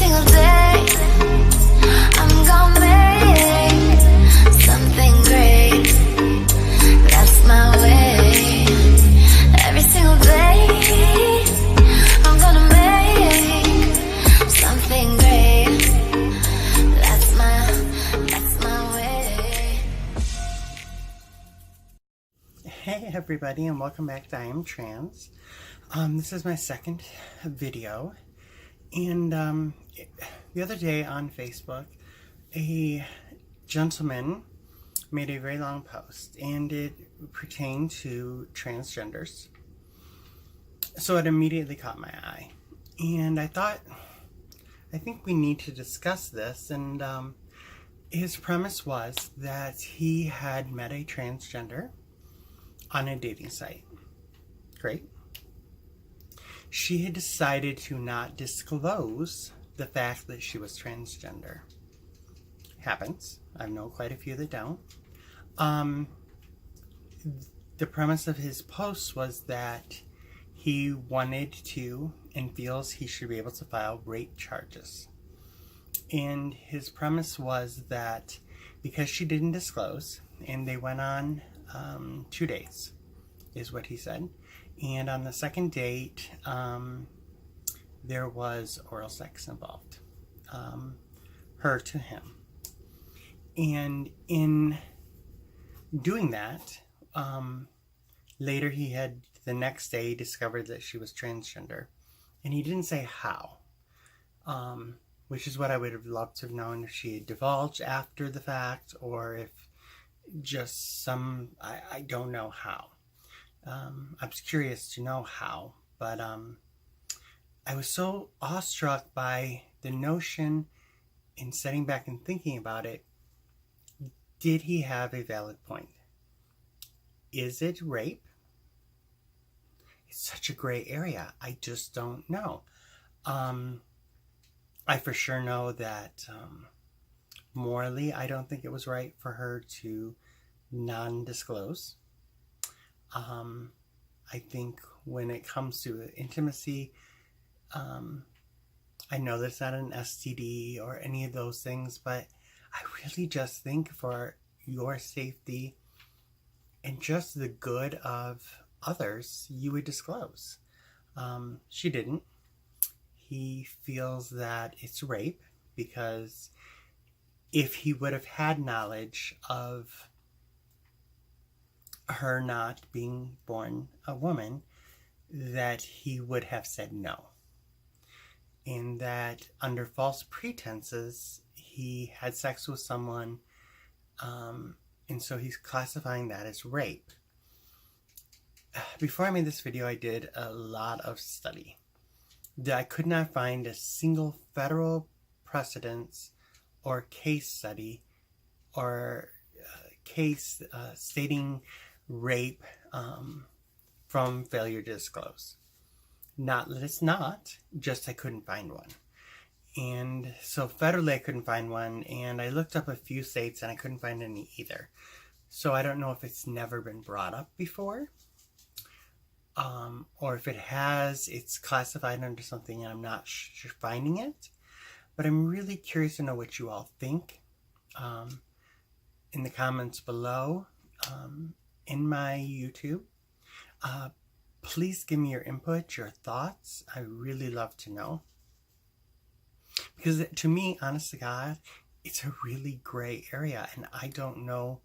single day, I'm gonna make something great. That's my way. Every single day, I'm gonna make something great. That's my way. Hey everybody, and welcome back to I Am Trans. This is my second video, and the other day on Facebook, a gentleman made a very long post, and it pertained to transgenders. So it immediately caught my eye, and I think we need to discuss this. And his premise was that he had met a transgender on a dating site. Great. She had decided to not disclose the fact that she was transgender. Happens. I know quite a few that don't. The premise of his post was that he wanted to and feels he should be able to file rape charges. And his premise was that because she didn't disclose, and they went on 2 dates, is what he said. And on the second date, there was oral sex involved, her to him. And in doing that, later he had, the next day, discovered that she was transgender. And he didn't say how, which is what I would have loved to have known, if she had divulged after the fact, or if just I don't know how. I was curious to know how, but I was so awestruck by the notion, in sitting back and thinking about it, did he have a valid point? Is it rape? It's such a gray area. I just don't know. I for sure know that morally, I don't think it was right for her to non-disclose. I think when it comes to intimacy, I know that's not an STD or any of those things, but I really just think for your safety and just the good of others, you would disclose. She didn't. He feels that it's rape because if he would have had knowledge of her not being born a woman, that he would have said no. And that under false pretenses, he had sex with someone, and so he's classifying that as rape. Before I made this video, I did a lot of study. I could not find a single federal precedence or case study or case stating rape from failure to disclose. Not that it's not, just I couldn't find one. And so federally I couldn't find one, and I looked up a few states and I couldn't find any either. So I don't know if it's never been brought up before, or if it has, it's classified under something and I'm not finding it. But I'm really curious to know what you all think in the comments below. In my YouTube, please give me your input, your thoughts. I really love to know, because to me, honest to God, it's a really gray area, and I don't know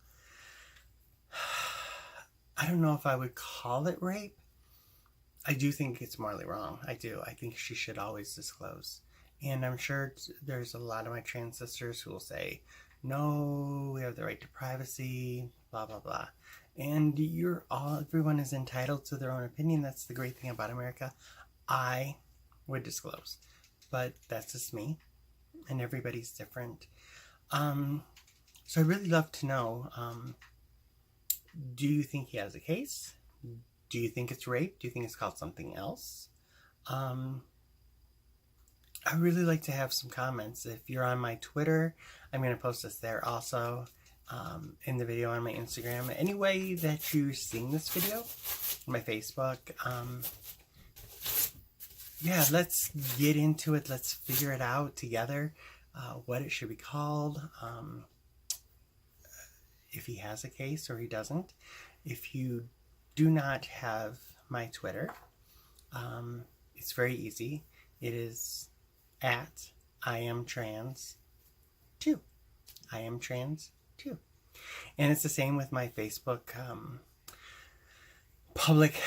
if I would call it rape. I do think it's morally wrong. I do. I think she should always disclose, and I'm sure there's a lot of my trans sisters who will say, no, we have the right to privacy, blah blah blah. And everyone is entitled to their own opinion. That's the great thing about America. I would disclose, but that's just me, and everybody's different. So I'd really love to know, do you think he has a case? Do you think it's rape? Do you think it's called something else? I really like to have some comments. If you're on my Twitter, I'm going to post this there also, in the video on my Instagram. Any way that you're seeing this video, my Facebook, yeah, let's get into it. Let's figure it out together, what it should be called, if he has a case or he doesn't. If you do not have my Twitter, it's very easy. It is at I am trans 2. I am trans 2. And it's the same with my Facebook public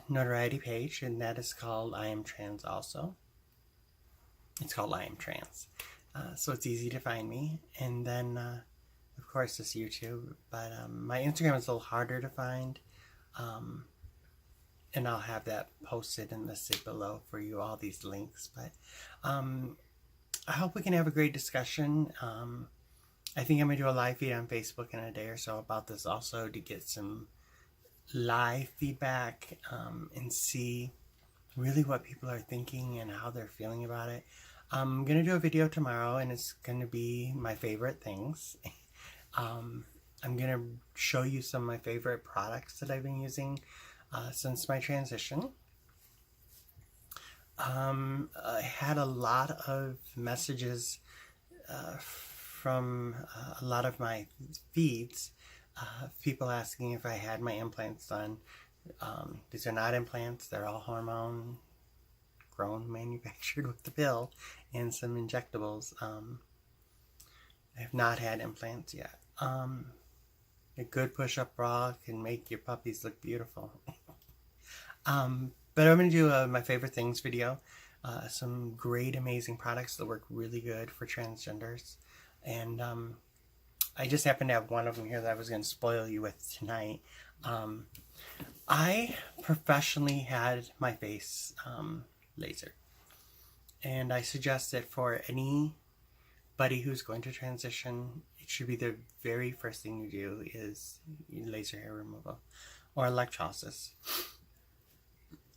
notoriety page, and that is called I am trans also. It's called I am trans. So it's easy to find me. And then, of course, this YouTube. But my Instagram is a little harder to find. And I'll have that posted in the sig below for you, all these links. But I hope we can have a great discussion. I think I'm going to do a live feed on Facebook in a day or so about this also, to get some live feedback and see really what people are thinking and how they're feeling about it. I'm going to do a video tomorrow, and it's going to be my favorite things. I'm going to show you some of my favorite products that I've been using since my transition. I had a lot of messages from a lot of my feeds, people asking if I had my implants done. These are not implants, they're all hormone grown, manufactured with the pill and some injectables. I have not had implants yet. A good push-up bra can make your puppies look beautiful. But I'm going to do my favorite things video. Some great, amazing products that work really good for transgenders. And I just happen to have one of them here that I was going to spoil you with tonight. I professionally had my face lasered. And I suggest that for anybody who's going to transition, it should be the very first thing you do is laser hair removal or electrolysis.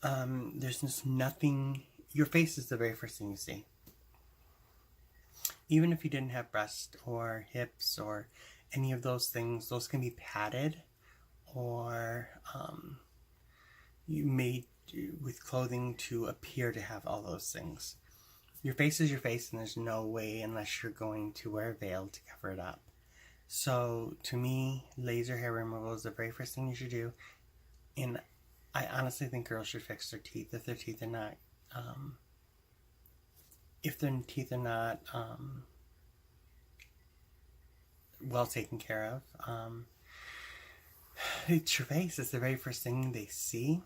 There's just nothing, your face is the very first thing you see. Even if you didn't have breasts or hips or any of those things, those can be padded or you made with clothing to appear to have all those things. Your face is your face, and there's no way, unless you're going to wear a veil, to cover it up. So to me, laser hair removal is the very first thing you should do. And I honestly think girls should fix their teeth if their teeth are not well taken care of. It's your face. It's the very first thing they see.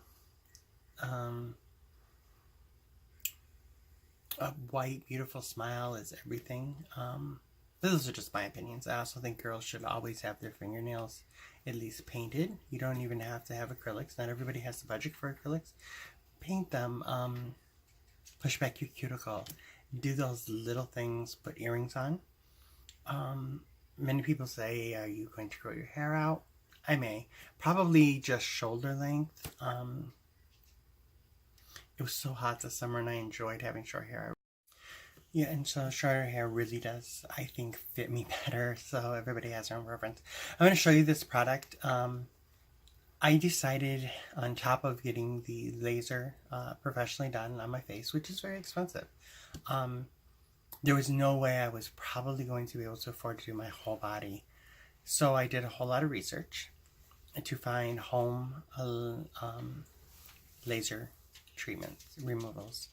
A white, beautiful smile is everything. Those are just my opinions. I also think girls should always have their fingernails at least painted. You don't even have to have acrylics. Not everybody has the budget for acrylics. Paint them. Push back your cuticle. Do those little things. Put earrings on. Many people say, are you going to grow your hair out? I may. Probably just shoulder length. It was so hot this summer and I enjoyed having short hair. Yeah, and so shorter hair really does, I think, fit me better. So everybody has their own preference. I'm going to show you this product. I decided, on top of getting the laser professionally done on my face, which is very expensive, there was no way I was probably going to be able to afford to do my whole body. So I did a whole lot of research to find home laser treatments, removals.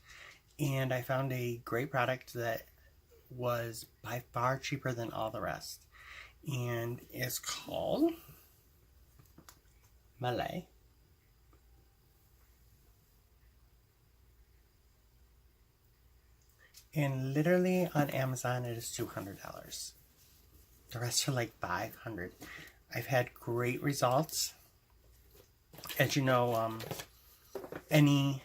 And I found a great product that was by far cheaper than all the rest. And it's called Malay. And literally on Amazon it is $200. The rest are like $500. I've had great results. As you know, any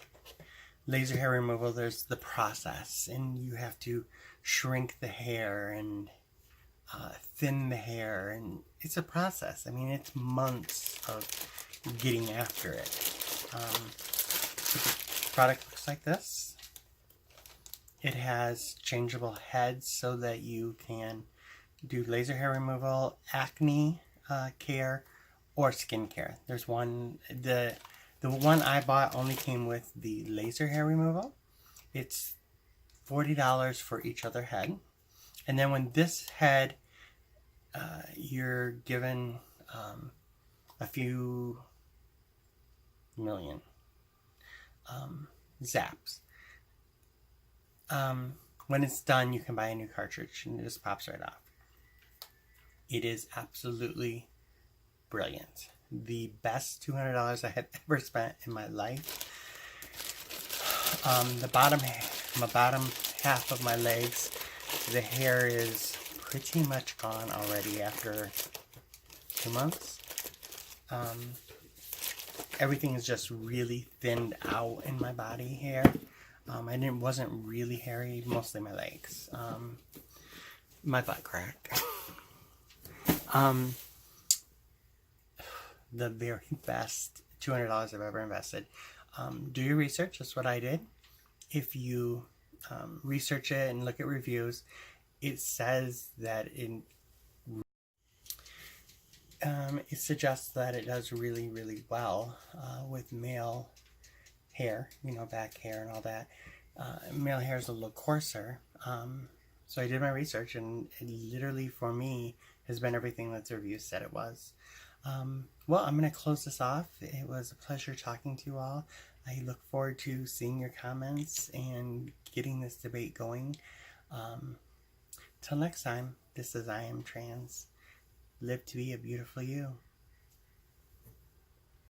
laser hair removal, there's the process, and you have to shrink the hair and thin the hair, and it's a process. I mean, it's months of getting after it. The product looks like this. It has changeable heads so that you can do laser hair removal, acne care, or skin care. There's one, the one I bought only came with the laser hair removal, It's $40 for each other head. And then when this head, you're given a few million zaps. When it's done, you can buy a new cartridge and it just pops right off. It is absolutely brilliant. The best $200 I have ever spent in my life. The bottom half of my legs, the hair is pretty much gone already after 2 months. Everything is just really thinned out in my body hair. I wasn't really hairy, mostly my legs. My butt crack. The very best $200 I've ever invested. Do your research. That's what I did. If you research it and look at reviews, it says that it suggests that it does really, really well with male hair, back hair and all that. Male hair is a little coarser. So I did my research, and it literally, for me, has been everything that the reviews said it was. Well, I'm going to close this off. It was a pleasure talking to you all. I look forward to seeing your comments and getting this debate going. Till next time, this is I Am Trans. Live to be a beautiful you.